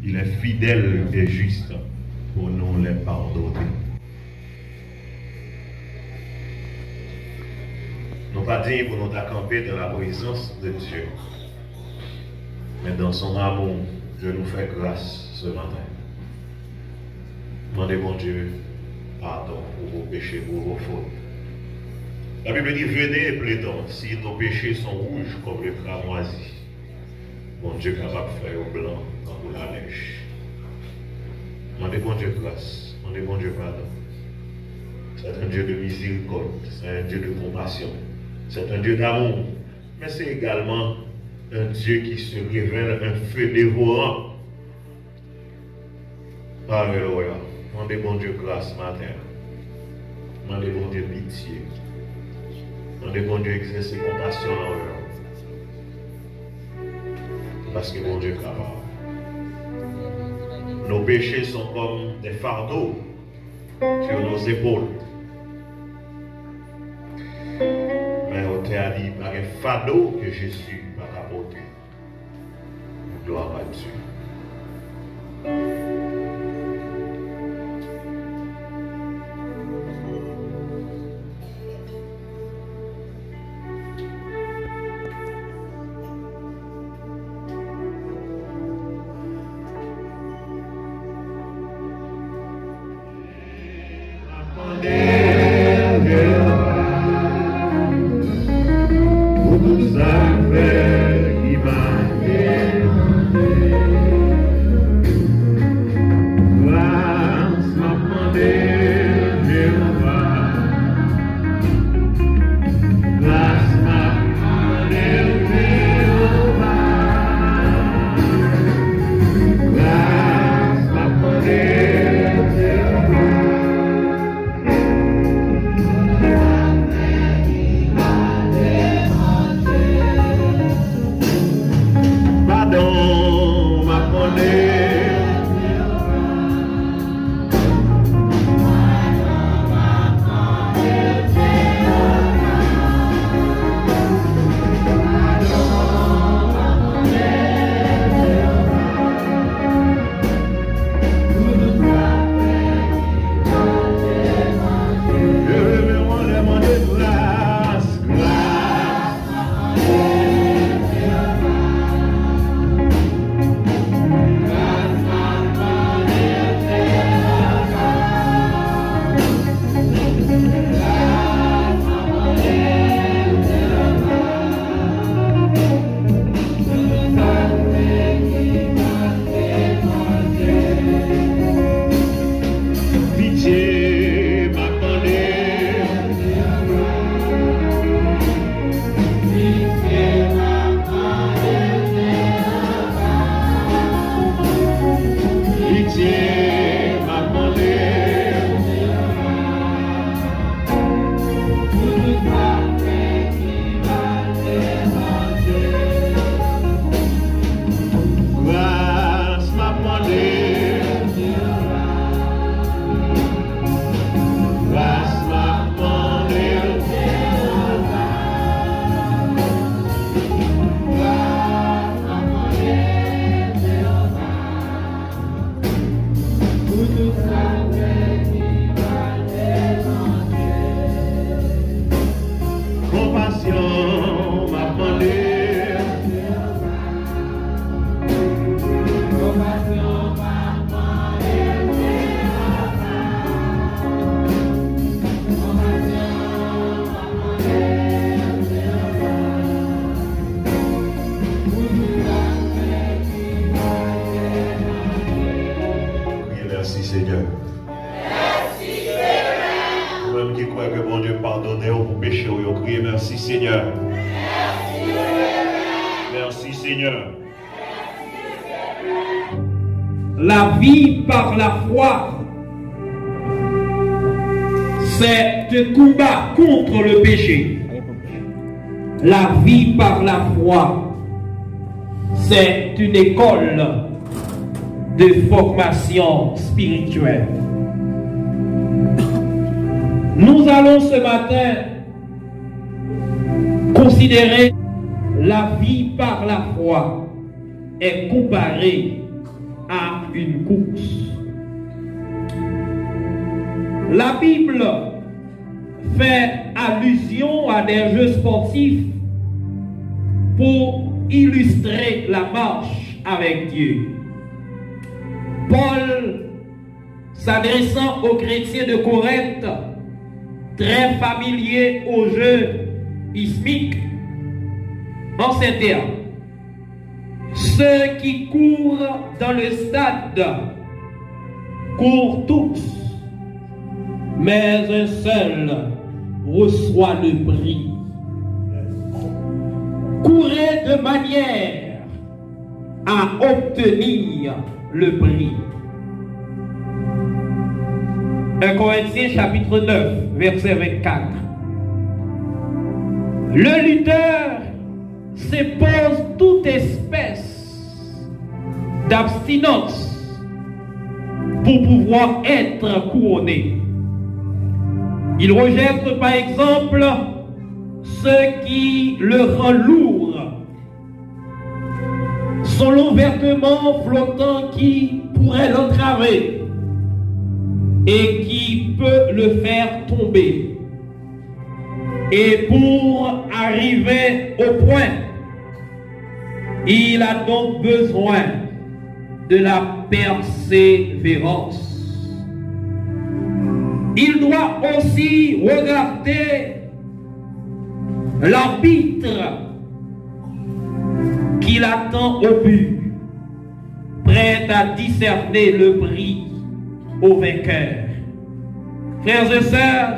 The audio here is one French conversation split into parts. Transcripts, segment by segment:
Il est fidèle et juste pour nous les pardonner. Nous pas dit pour nous camper dans la présence de Dieu. Mais dans son amour, je nous fais grâce ce matin. Demandez mon Dieu pardon pour vos péchés, pour vos fautes. La Bible dit, venez et plaidons, si nos péchés sont rouges comme le cramoisi. Mon Dieu capable de faire au blanc comme la neige. Demandez mon Dieu grâce, demandez mon Dieu pardon. C'est un Dieu de miséricorde, c'est un Dieu de compassion, c'est un Dieu d'amour, mais c'est également un Dieu qui se révèle un feu dévorant. Alléluia. Demandez mon Dieu grâce ce matin. Demandez mon Dieu pitié. Demandez mon Dieu exercer compassion envers nous. Parce que mon Dieu est capable. Nos péchés sont comme des fardeaux sur nos épaules. Mais on t'a dit par un fardeau que Jésus va apporter. Gloire à Dieu. Merci Seigneur. Merci Seigneur. La vie par la foi, c'est un combat contre le péché. La vie par la foi, c'est une école de formation spirituelle. Nous allons ce matin considérer la vie par la foi et comparer à une course. La Bible fait allusion à des jeux sportifs pour illustrer la marche avec Dieu. Paul, s'adressant aux chrétiens de Corinthe, très familiers aux jeux ismiques, en ces termes: ceux qui courent dans le stade courent tous, mais un seul reçoit le prix. Courez de manière à obtenir le prix. 1 Corinthiens chapitre 9, verset 24. Le lutteur s'impose toute espèce d'abstinence pour pouvoir être couronné. Il rejette par exemple ce qui le rend lourd, son long vêtement flottant qui pourrait l'entraver et qui peut le faire tomber. Et pour arriver au point, il a donc besoin de la persévérance. Il doit aussi regarder l'arbitre qui l'attend au but, prêt à discerner le prix au vainqueur. Frères et sœurs,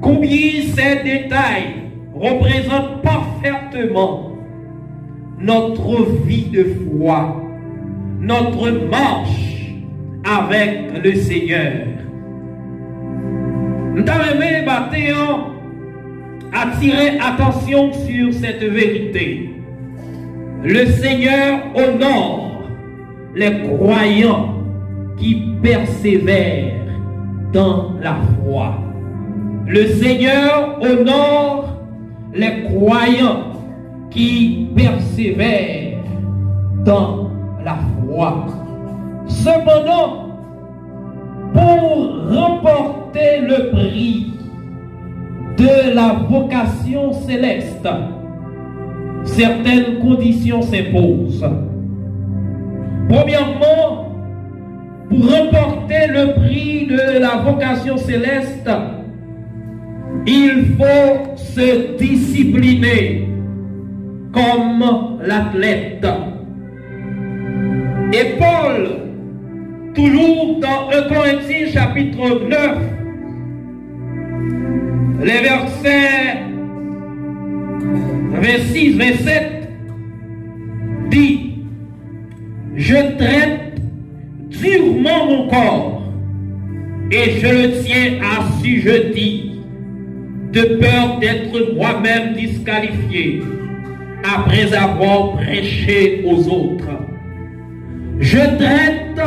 combien ces détails représentent parfaitement notre vie de foi, notre marche avec le Seigneur. Nous avons attirer attention sur cette vérité. Le Seigneur honore les croyants qui persévèrent dans la foi. Le Seigneur honore les croyants qui persévèrent dans la foi. Cependant, pour remporter le prix de la vocation céleste, certaines conditions s'imposent. Premièrement, pour remporter le prix de la vocation céleste, il faut se discipliner comme l'athlète. Et Paul, toujours dans 1 Corinthiens chapitre 9, les versets 26, 27, dit: je traite durement mon corps et je le tiens assujetti, de peur d'être moi-même disqualifié après avoir prêché aux autres. Je traite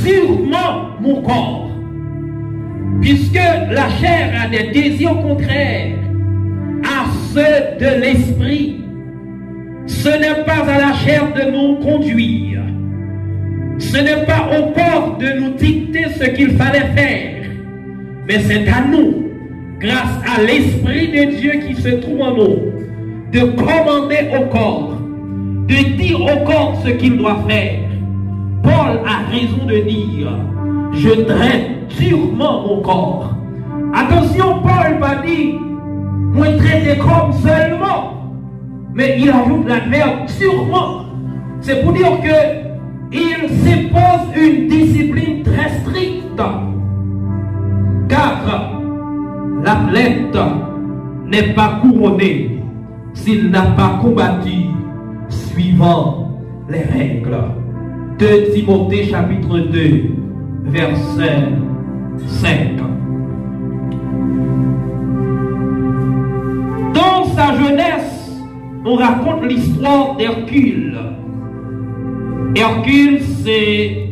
durement mon corps, puisque la chair a des désirs contraires à ceux de l'esprit. Ce n'est pas à la chair de nous conduire, ce n'est pas au corps de nous dicter ce qu'il fallait faire, mais c'est à nous, grâce à l'Esprit de Dieu qui se trouve en nous, de commander au corps, de dire au corps ce qu'il doit faire. Paul a raison de dire: je traite durement mon corps. Attention, Paul va dire: moi traiter comme seulement, mais il ajoute l'adverbe durement. C'est pour dire que il s'impose une discipline très stricte, car l'athlète n'est pas couronné s'il n'a pas combattu suivant les règles. 2 Timothée chapitre 2, verset 5. Dans sa jeunesse, on raconte l'histoire d'Hercule. Hercule, c'est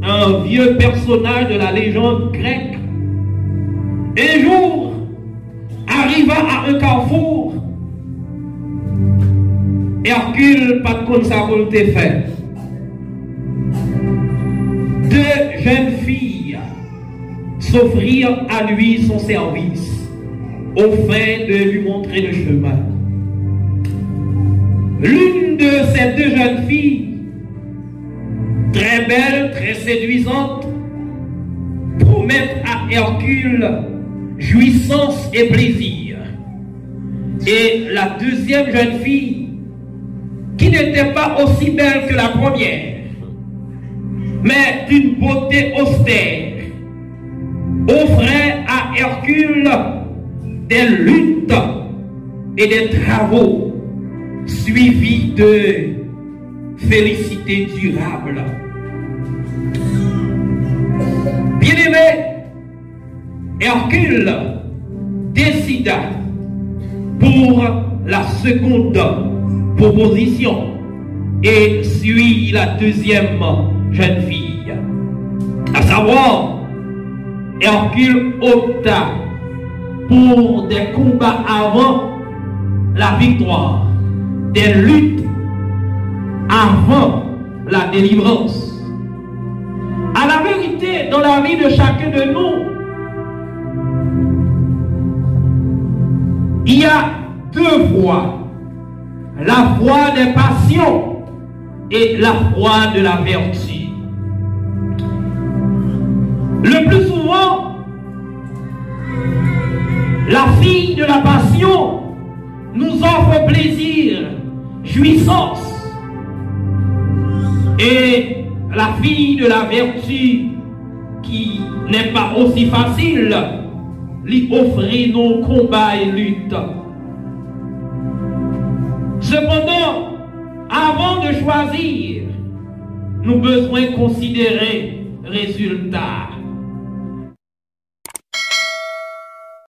un vieux personnage de la légende grecque. Un jour, arriva à un carrefour, Hercule, pas de comme ça volonté fait. deux jeunes filles s'offrirent à lui son service, au fin de lui montrer le chemin. L'une de ces deux jeunes filles, très belle, très séduisante, promettent à Hercule jouissance et plaisir. Et la deuxième jeune fille, qui n'était pas aussi belle que la première, mais d'une beauté austère, offrait à Hercule des luttes et des travaux suivis de félicité durable. Bien-aimé, Hercule décida pour la seconde proposition et suit la deuxième jeune fille. À savoir, Hercule opta pour des combats avant la victoire, des luttes avant la délivrance. À la vérité, dans la vie de chacun de nous, il y a deux voies. La voie des passions et la voie de la vertu. Le plus souvent, la fille de la passion nous offre plaisir, jouissance. Et la fille de la vertu, qui n'est pas aussi facile, lui offrir nos combats et luttes. Cependant, avant de choisir, nous devons considérer résultat.